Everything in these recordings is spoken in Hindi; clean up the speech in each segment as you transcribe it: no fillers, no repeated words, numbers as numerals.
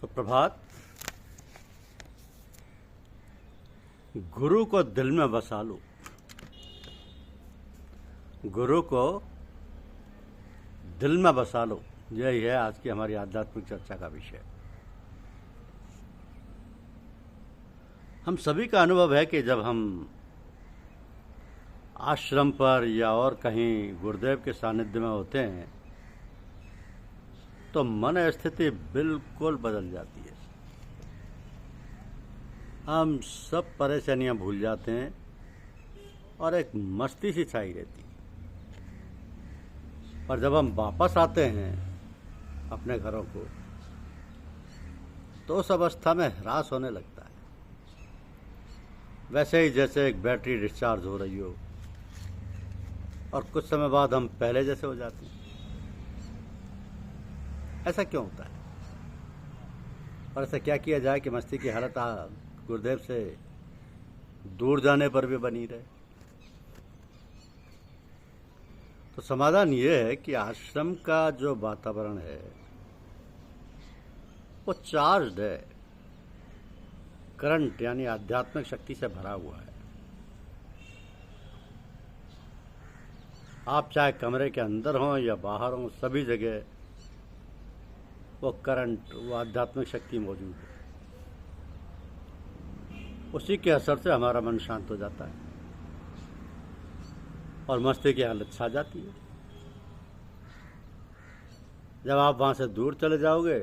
सुप्रभात। गुरु को दिल में बसा लो। गुरु को दिल में बसा लो, यही है आज की हमारी आध्यात्मिक चर्चा का विषय। हम सभी का अनुभव है कि जब हम आश्रम पर या और कहीं गुरुदेव के सानिध्य में होते हैं तो मन स्थिति बिल्कुल बदल जाती है। हम सब परेशानियां भूल जाते हैं और एक मस्ती सी छाई रहती है। पर जब हम वापस आते हैं अपने घरों को तो उस अवस्था में ह्रास होने लगता है, वैसे ही जैसे एक बैटरी डिस्चार्ज हो रही हो और कुछ समय बाद हम पहले जैसे हो जाते हैं। ऐसा क्यों होता है और ऐसा क्या किया जाए कि मस्ती की हालत गुरुदेव से दूर जाने पर भी बनी रहे? तो समाधान ये है कि आश्रम का जो वातावरण है वो चार्ज्ड है, करंट यानी आध्यात्मिक शक्ति से भरा हुआ है। आप चाहे कमरे के अंदर हों या बाहर हों, सभी जगह वो करंट, वो आध्यात्मिक शक्ति मौजूद है। उसी के असर से हमारा मन शांत हो जाता है और मस्ती की हालत छा जाती है। जब आप वहां से दूर चले जाओगे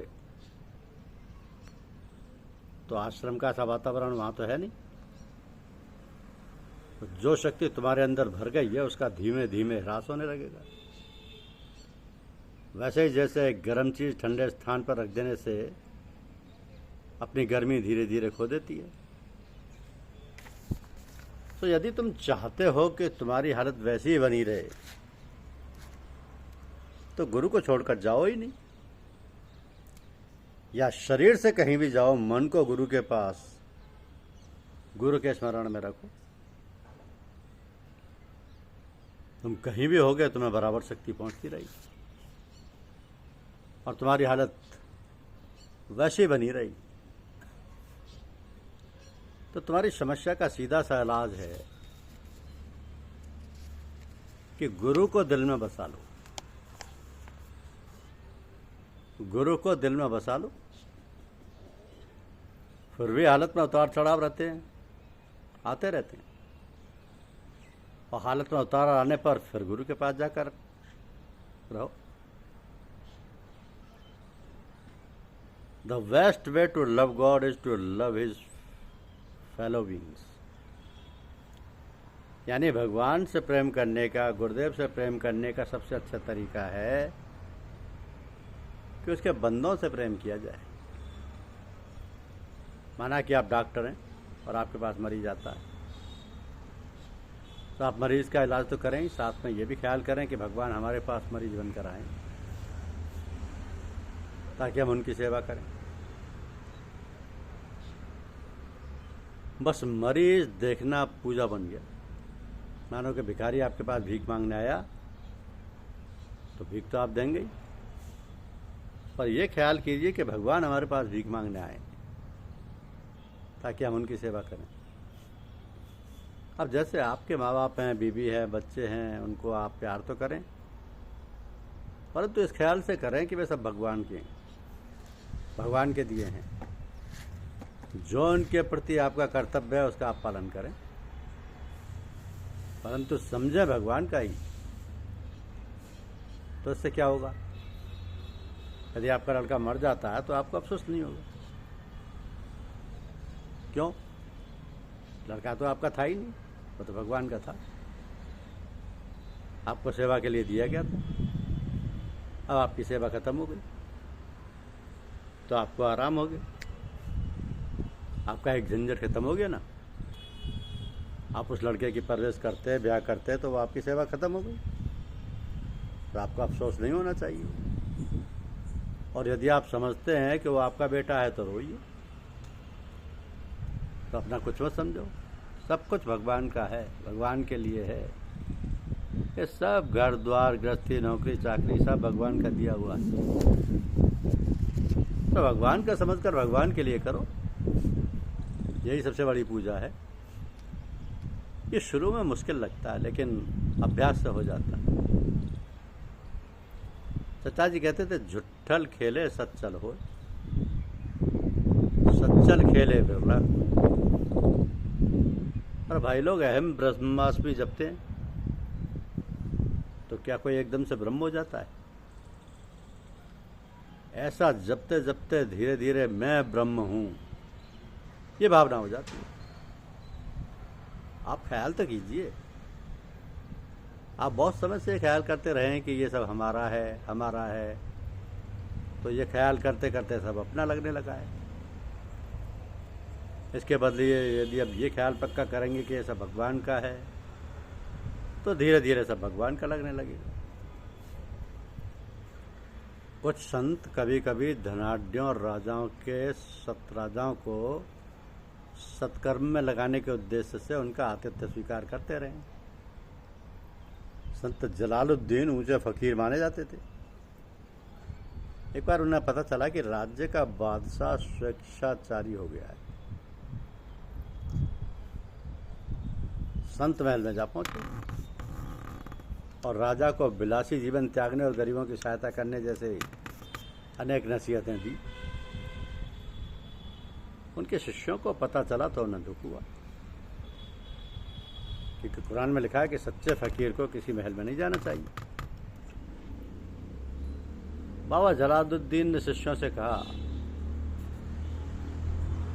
तो आश्रम का ऐसा वातावरण वहां तो है नहीं। तो जो शक्ति तुम्हारे अंदर भर गई है उसका धीमे धीमे ह्रास होने लगेगा। वैसे ही जैसे एक गर्म चीज ठंडे स्थान पर रख देने से अपनी गर्मी धीरे धीरे खो देती है, तो यदि तुम चाहते हो कि तुम्हारी हालत वैसी ही बनी रहे तो गुरु को छोड़कर जाओ ही नहीं, या शरीर से कहीं भी जाओ, मन को गुरु के पास, गुरु के स्मरण में रखो। तुम कहीं भी होगे तुम्हें बराबर शक्ति पहुंचती रहेगी और तुम्हारी हालत वैसी बनी रही। तो तुम्हारी समस्या का सीधा सा इलाज है कि गुरु को दिल में बसा लो। गुरु को दिल में बसा लो। फिर भी हालत में उतार चढ़ाव रहते हैं, आते रहते हैं, और हालत में उतार आने पर फिर गुरु के पास जाकर रहो। The best way to love God is to love His fellow beings। यानी भगवान से प्रेम करने का, गुरुदेव से प्रेम करने का सबसे अच्छा तरीका है कि उसके बंदों से प्रेम किया जाए। माना कि आप डॉक्टर हैं और आपके पास मरीज आता है, तो आप मरीज का इलाज तो करें ही, साथ में ये भी ख्याल करें कि भगवान हमारे पास मरीज बनकर आए ताकि हम उनकी सेवा करें। बस मरीज देखना पूजा बन गया। मानो कि भिखारी आपके पास भीख मांगने आया तो भीख तो आप देंगे ही, पर यह ख्याल कीजिए कि भगवान हमारे पास भीख मांगने आए ताकि हम उनकी सेवा करें। अब जैसे आपके माँ बाप हैं, बीवी है, बच्चे हैं, उनको आप प्यार तो करें, परंतु इस ख्याल से करें कि वे सब भगवान के हैं, भगवान के दिए हैं। जो उनके प्रति आपका कर्तव्य है उसका आप पालन करें, परंतु समझें भगवान का ही। तो इससे क्या होगा? यदि आपका लड़का मर जाता है तो आपको अफसोस नहीं होगा। क्यों? लड़का तो आपका था ही नहीं, वो तो भगवान का था, आपको सेवा के लिए दिया गया था। अब आपकी सेवा खत्म हो गई तो आपको आराम हो गया, आपका एक झंझट खत्म हो गया ना। आप उस लड़के की परवरिश करते, ब्याह करते, तो वो आपकी सेवा खत्म हो गई, तो आपको अफसोस नहीं होना चाहिए। और यदि आप समझते हैं कि वो आपका बेटा है तो रोइए, तो अपना कुछ मत समझो। सब कुछ भगवान का है, भगवान के लिए है। ये सब घर द्वार, गृहस्थी, नौकरी, चाकरी सब भगवान का दिया हुआ है। तो भगवान का समझकर भगवान के लिए करो, यही सबसे बड़ी पूजा है। ये शुरू में मुश्किल लगता है लेकिन अभ्यास से हो जाता है। चचा जी कहते थे झुट्ठल खेले सच्चल हो, सच्चल खेले बिरला। और भाई लोग अहम ब्रह्मास्मि जपते हैं तो क्या कोई एकदम से ब्रह्म हो जाता है? ऐसा जपते जपते धीरे धीरे मैं ब्रह्म हूं, ये भावना हो जाती है। आप ख्याल तो कीजिए, आप बहुत समय से ख्याल करते रहे कि ये सब हमारा है हमारा है, तो ये ख्याल करते करते सब अपना लगने लगा है। इसके बदले यदि अब ये ख्याल पक्का करेंगे कि ये सब भगवान का है तो धीरे धीरे सब भगवान का लगने लगेगा। कुछ संत कभी कभी धनाढ्यों और राजाओं के सतराजाओं को सत्कर्म में लगाने के उद्देश्य से उनका आतिथ्य स्वीकार करते रहे। संत जलालुद्दीन ऊंचे फकीर माने जाते थे। एक बार उन्हें पता चला कि राज्य का बादशाह स्वेच्छाचारी हो गया है। संत महल में जा पहुंचे और राजा को विलासी जीवन त्यागने और गरीबों की सहायता करने जैसे अनेक नसीहतें दी। उनके शिष्यों को पता चला तो उन्हें दुख हुआ, क्योंकि कुरान में लिखा है कि सच्चे फकीर को किसी महल में नहीं जाना चाहिए। बाबा जलालुद्दीन ने शिष्यों से कहा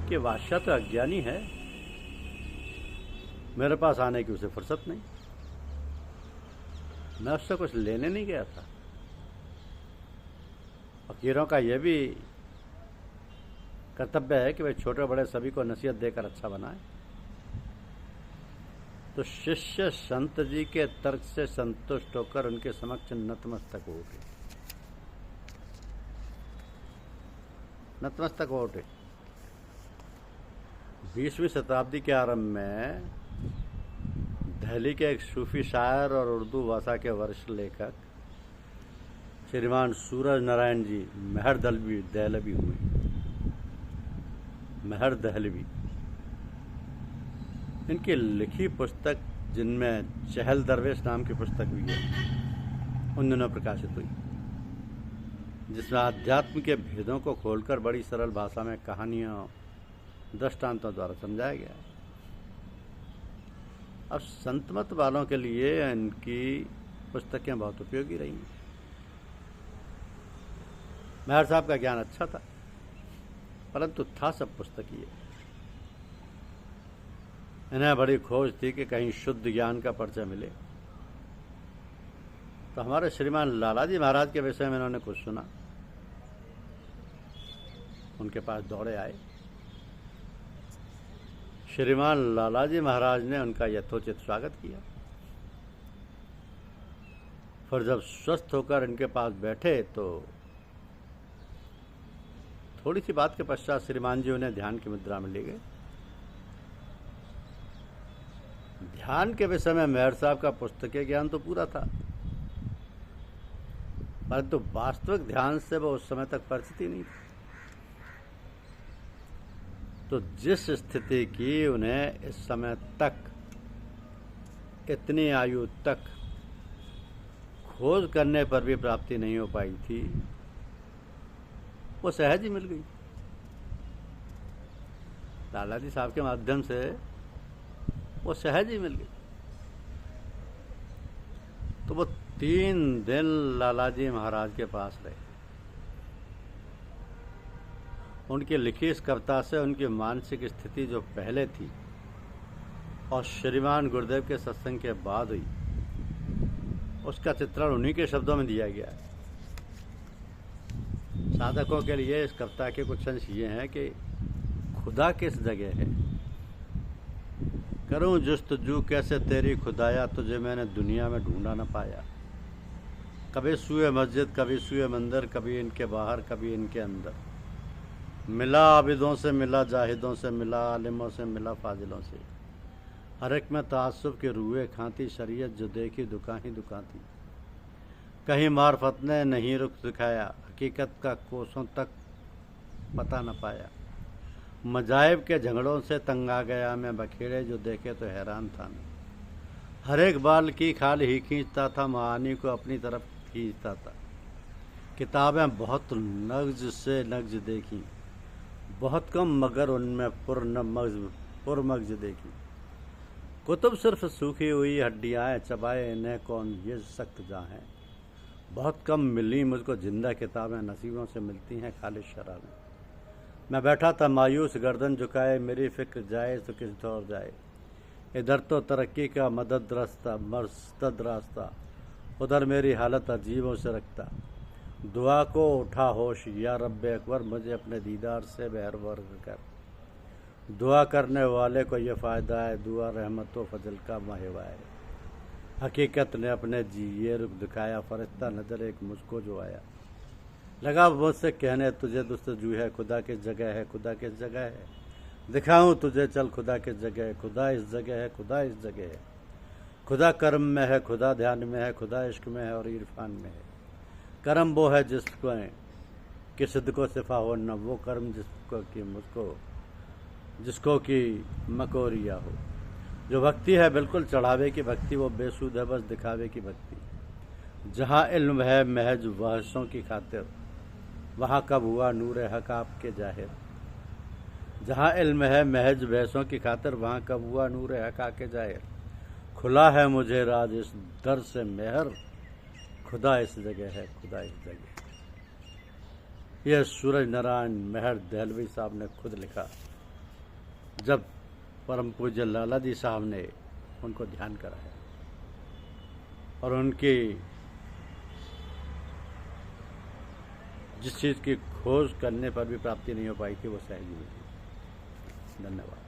कि बादशाह तो अज्ञानी है, मेरे पास आने की उसे फुर्सत नहीं, मैं उससे कुछ लेने नहीं गया था। फकीरों का यह भी कर्तव्य है कि वे छोटे बड़े सभी को नसीहत देकर अच्छा बनाए। तो शिष्य संत जी के तर्क से संतुष्ट होकर उनके समक्ष नतमस्तक हो उठे। नतमस्तक हो उठे। 20वीं शताब्दी के आरंभ में दिल्ली के एक सूफी शायर और उर्दू भाषा के वरिष्ठ लेखक श्रीमान सूरज नारायण जी मेहर दहलवी हुए। मेहर दहलवी, इनकी लिखी पुस्तक जिनमें चहल दरवेश नाम की पुस्तक भी है, उन दिनों प्रकाशित हुई, जिसमें आध्यात्म के भेदों को खोलकर बड़ी सरल भाषा में कहानियों दृष्टांतों द्वारा समझाया गया है। अब संतमत वालों के लिए इनकी पुस्तकें बहुत उपयोगी रही। मेहर साहब का ज्ञान अच्छा था, परंतु था सब पुस्तकीय। इन्हें बड़ी खोज थी कि कहीं शुद्ध ज्ञान का परिचय मिले। तो हमारे श्रीमान लालाजी महाराज के विषय में इन्होंने कुछ सुना, उनके पास दौड़े आए। श्रीमान लालाजी महाराज ने उनका यथोचित स्वागत किया। फिर जब स्वस्थ होकर इनके पास बैठे तो थोड़ी सी बात के पश्चात श्रीमान जी उन्हें ध्यान की मुद्रा में ले गए। ध्यान के विषय में मेहर साहब का पुस्तकीय ज्ञान तो पूरा था, परंतु वास्तविक ध्यान से वो उस समय तक परिचित ही नहीं थी। तो जिस स्थिति की उन्हें इस समय तक, इतनी आयु तक खोज करने पर भी प्राप्ति नहीं हो पाई थी, वो सहज ही मिल गई। लालाजी साहब के माध्यम से वो सहज ही मिल गई। तो वो 3 दिन लालाजी महाराज के पास रहे। उनकी लिखी इस कविता से उनकी मानसिक स्थिति जो पहले थी और श्रीमान गुरुदेव के सत्संग के बाद हुई, उसका चित्रण उन्हीं के शब्दों में दिया गया है। साधकों के लिए इस कविता के कुछ अंश ये हैं कि खुदा किस जगह है, करूं जुस्तजू कैसे तेरी खुदाया, तुझे मैंने दुनिया में ढूंढा न पाया। कभी सूए मस्जिद, कभी सूए मंदिर, कभी इनके बाहर, कभी इनके अंदर। मिला आबिदों से, मिला जाहिदों से, मिला आलिमों से, मिला फाजिलों से। हर एक में तासुब के रूए खाती, शरीयत जो देखी दुकां ही दुकां थी। कहीं मार्फत ने नहीं रुख दिखाया, हकीकत का कोसों तक पता न पाया। मजाइब के झगड़ों से तंग आ गया मैं, बखेड़े जो देखे तो हैरान था मैं। हर एक बाल की खाल ही खींचता था, मानी को अपनी तरफ खींचता था। किताबें बहुत नग्ज से नग्ज देखी, बहुत कम मगर उनमें पुरमग्ज देखी। कुतुब सिर्फ सूखी हुई हड्डियाँ चबाए, इन्हें कौन ये सख्त जहाँ। बहुत कम मिली मुझको जिंदा किताबें, नसीबों से मिलती हैं खाली शराबें। मैं बैठा था मायूस गर्दन झुकाए, मेरी फिक्र जाए तो किस दौर जाए। इधर तो तरक्की का मदद रास्ता, उधर मेरी हालत अजीबों से रखता। दुआ को उठा होश या रब्बे अकबर, मुझे अपने दीदार से बेहरवर कर। दुआ करने वाले को ये फ़ायदा है, दुआ रहमत व फजल का माहिवा है। हकीकत ने अपने जी ये रुख दिखाया, फरिश्ता नजर एक मुझको जो आया। लगा मुझसे कहने तुझे दुस्तजू है, खुदा किस जगह है, खुदा किस जगह है। दिखाऊं तुझे चल खुदा किस जगह है, खुदा इस जगह है, खुदा इस जगह है। खुदा कर्म में है, खुदा ध्यान में है, खुदा इश्क में है और इरफान में है। कर्म वो है जिसको कि सिद्को सिफा हो, न वो कर्म जिसको कि मकोरिया हो। जो भक्ति है बिल्कुल चढ़ावे की भक्ति, वो बेसूद है बस दिखावे की भक्ति। जहाँ इल्म है महज बहसों की खातिर, वहाँ कब हुआ नूर हक आपके जाहिर। जहाँ इल्म है महज बहसों की खातिर, वहाँ कब हुआ नूर हक आके जाहिर। खुला है मुझे राज इस दर से मेहर, खुदा इस जगह है, खुदा इस जगह। यह सूरज नारायण मेहर दहलवी साहब ने खुद लिखा जब परम पूज्य लाला जी साहब ने उनको ध्यान कराया और उनकी जिस चीज़ की खोज करने पर भी प्राप्ति नहीं हो पाई थी वो सहज हुई थी। धन्यवाद।